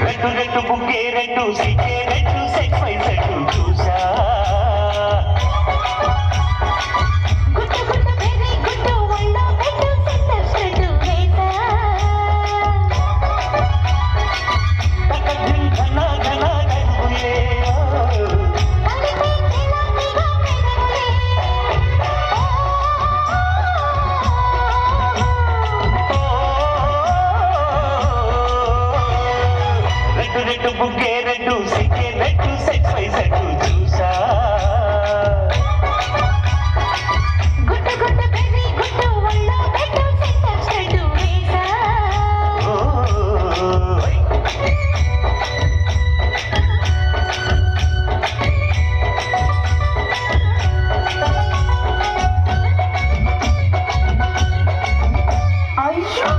red red బుక్కే red సిక్కే red set పై సెట్టు చూసా గుట్టు గుట్టు బెర్రీ గుట్టు వండ పెట్టు సెంటర్ స్ట్రెట్ వేసా తగ్గం ఘన ఘన గడుగులే కలిపి తెలంగాణ పెదవులే రెడ్డు రెడ్డు బుక్కే రెడ్డు సిక్కే రెడ్డు సెట్ పై సెట్టు చూసా గుట్టు గుట్టు బెర్రీ గుట్టు వండ పెట్టు సెంటర్ స్ట్రెట్ వేసా అయ్యో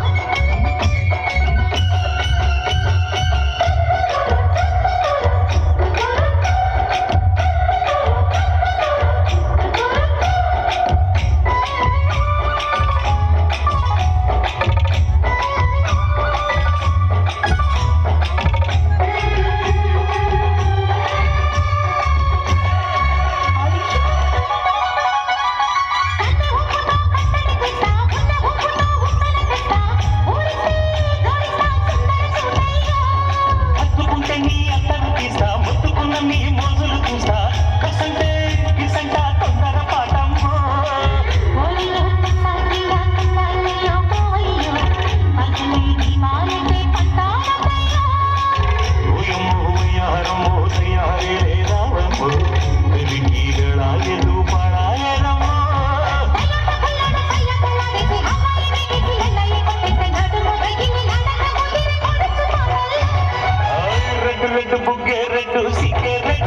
హత్తుకుంటే నీ అత్తను తీస్తా ముట్టుకున్న నీ మోజులు చూస్తా కసంటే కిసంటా తొందర పాటమ్మో ఓయమ్మో ఉయ్యారమ్మో తయారే రావమ్మో వెలిగిరళాయలు పడాయనమ్మో రెడ్డు రెడ్డు బుగ్గే రెడ్డు సిక్కే రెడ్డు